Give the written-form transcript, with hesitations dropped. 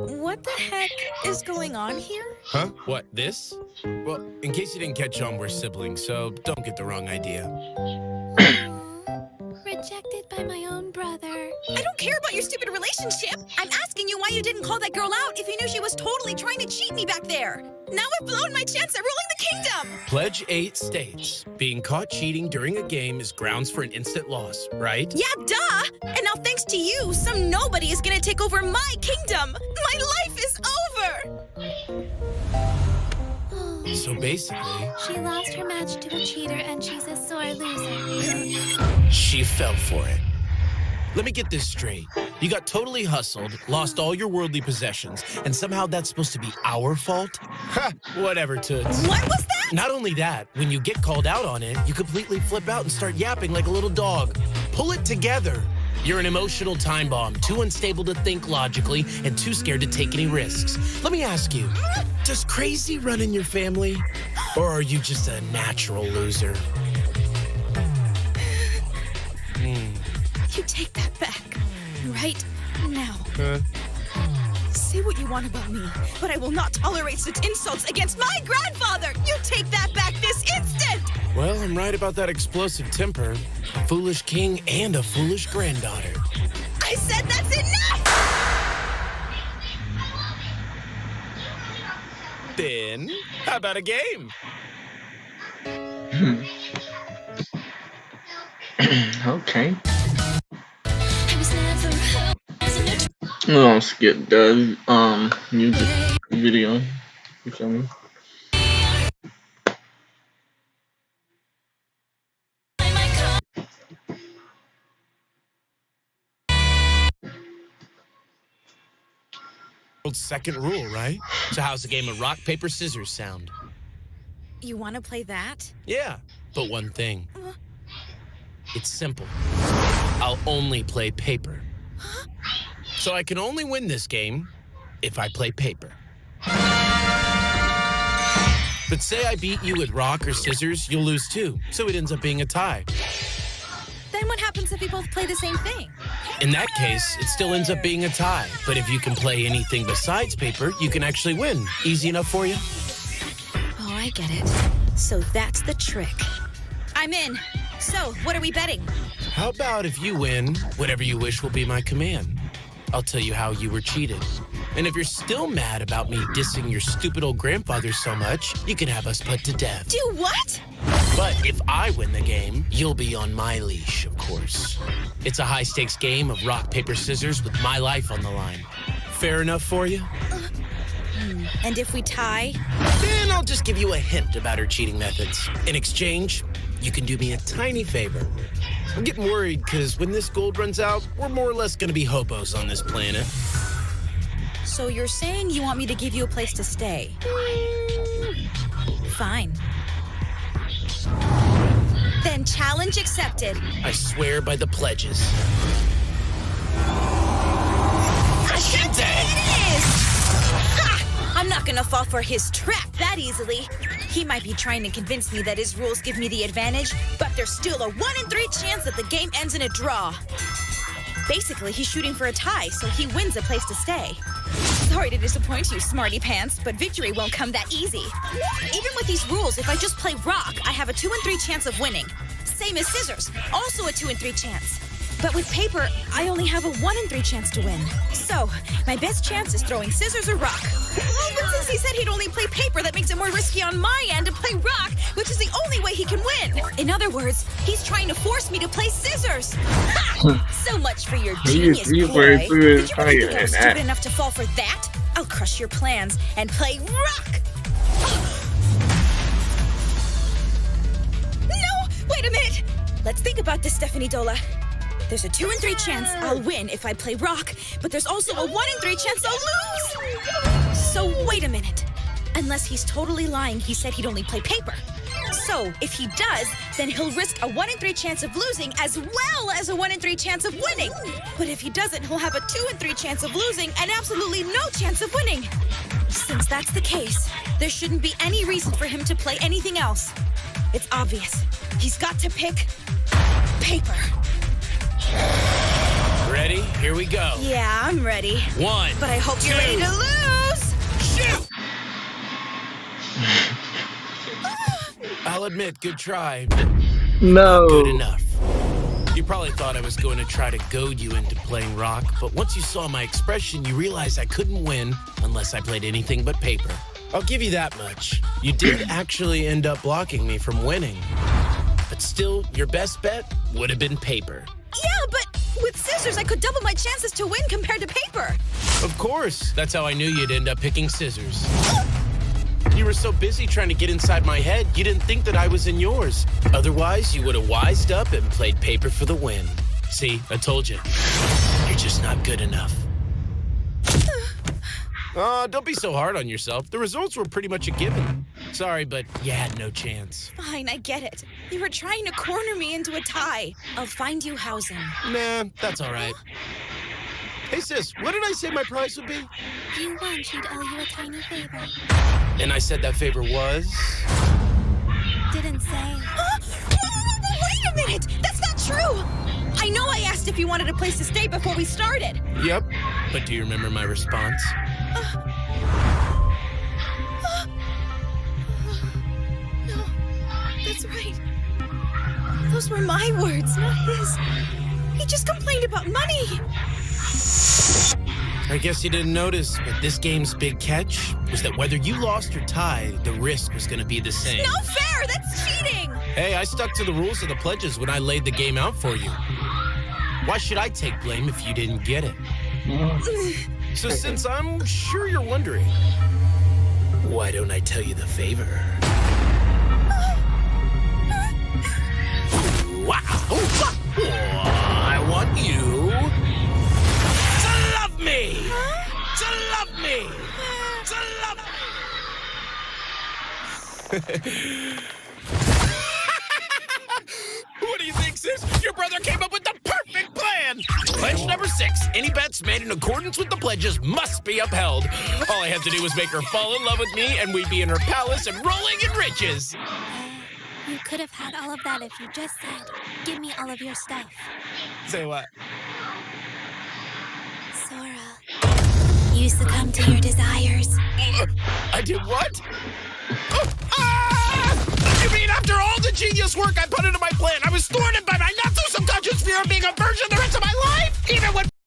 What the heck is going on here? Huh? What, this? Well, in case you didn't catch on, we're siblings, so don't get the wrong idea. Rejected by my own brother. I don't care about your stupid relationship. I'm asking you why you didn't call that girl out if you knew she was totally trying to cheat me back there. Now I've blown my chance at ruling the kingdom. Pledge 8 states, being caught cheating during a game is grounds for an instant loss, right? Yeah, duh. And now thanks to you, some nobody is gonna take over my kingdom. My life is over. So basically, She lost her match to a cheater and she's a sore loser. she fell for it. Let me get this straight. You got totally hustled, lost all your worldly possessions, and somehow that's supposed to be our fault? Ha! Whatever, Toots. What was that? Not only that, when you get called out on it, you completely flip out and start yapping like a little dog. Pull it together. You're an emotional time bomb, too unstable to think logically and too scared to take any risks. Let me ask you, does crazy run in your family? Or are you just a natural loser? You take that back. Right now. Say what you want about me, but I will not tolerate such insults against my grandfather! You take that back this instant! Well, I'm right about that explosive temper. A foolish king and a foolish granddaughter. I said that's enough! Then, how about a game? Okay. I'm gonna skip the music video. You feel me? Second rule, right? So how's the game of rock, paper, scissors sound? You want to play that? Yeah, but one thing. It's simple. I'll only play paper. So I can only win this game if I play paper. But say I beat you with rock or scissors, you'll lose too. So it ends up being a tie. Then what happens if we both play the same thing? In that case, it still ends up being a tie. But if you can play anything besides paper, you can actually win. Easy enough for you? Oh, I get it. So that's the trick. I'm in. So, what are we betting? How about if you win, whatever you wish will be my command? I'll tell you how you were cheated. And if you're still mad about me dissing your stupid old grandfather so much, you can have us put to death. Do what? But if I win the game, you'll be on my leash, of course. It's a high-stakes game of rock, paper, scissors with my life on the line. Fair enough for you? And if we tie? Then I'll just give you a hint about her cheating methods. In exchange, you can do me a tiny favor. I'm getting worried because when this gold runs out, we're more or less going to be hobos on this planet. So you're saying you want me to give you a place to stay? Fine. Then challenge accepted. I swear by the pledges. Accepted it is! Ha! I'm not gonna fall for his trap that easily. He might be trying to convince me that his rules give me the advantage, but there's still a 1 in 3 chance that the game ends in a draw. Basically, he's shooting for a tie, so he wins a place to stay. Sorry to disappoint you, smarty pants, but victory won't come that easy. Even with these rules, if I just play rock, I have a 2 in 3 chance of winning. Same as scissors, also a 2 in 3 chance. But with paper, I only have a 1 in 3 chance to win. So, my best chance is throwing scissors or rock. But since he said he'd only play paper, that makes it more risky on my end to play rock, which is the only way he can win. In other words, he's trying to force me to play scissors. Ha! So much for your genius ploy. Did you really think I was stupid enough to fall for that? I'll crush your plans and play rock! No! Wait a minute! Let's think about this, Stephanie Dola. There's a 2 in 3 chance I'll win if I play rock, but there's also a 1 in 3 chance I'll lose! So wait a minute. Unless he's totally lying, he said he'd only play paper. So if he does, then he'll risk a 1 in 3 chance of losing as well as a 1 in 3 chance of winning. But if he doesn't, he'll have a 2 in 3 chance of losing and absolutely no chance of winning. Since that's the case, there shouldn't be any reason for him to play anything else. It's obvious. He's got to pick paper. Ready? Here we go. Yeah, I'm ready. 1, But I hope you're 2, ready to lose! shoot! I'll admit, good try, but No. good enough. You probably thought I was going to try to goad you into playing rock, but once you saw my expression, you realized I couldn't win unless I played anything but paper. I'll give you that much. You did actually end up blocking me from winning. But still, your best bet would have been paper. Yeah, but with scissors, I could double my chances to win compared to paper. Of course. That's how I knew you'd end up picking scissors. You were so busy trying to get inside my head, you didn't think that I was in yours. Otherwise, you would have wised up and played paper for the win. See, I told you. You're just not good enough. Don't be so hard on yourself. The results were pretty much a given. Sorry, but you had no chance. Fine, I get it. You were trying to corner me into a tie. I'll find you housing. Nah, that's all right. Hey, sis, what did I say my prize would be? If you won, she'd owe you a tiny favor. And I said that favor was? Didn't say. Huh? Wait a minute! That's not true! I know I asked if you wanted a place to stay before we started. Yep. But do you remember my response? No, that's right. Those were my words, not his. He just complained about money. I guess you didn't notice, but this game's big catch was that whether you lost or tied, the risk was going to be the same. No fair! That's cheating! Hey, I stuck to the rules of the pledges when I laid the game out for you. Why should I take blame if you didn't get it? So since I'm sure you're wondering, why don't I tell you the favor? Wow! I want you to love me! To love me! To love me! What do you think, sis? Your brother came up with the perfect plan! Pledge number 6. Any bets made in accordance with the pledges must be upheld. All I have to do is make her fall in love with me, and we'd be in her palace and rolling in riches. You could have had all of that if you just said, give me all of your stuff. Say what? Sora, you succumb to your desires. I did what? You mean after all the genius work I put into my plan, I was thwarted by my not-so-subconscious fear of being a virgin?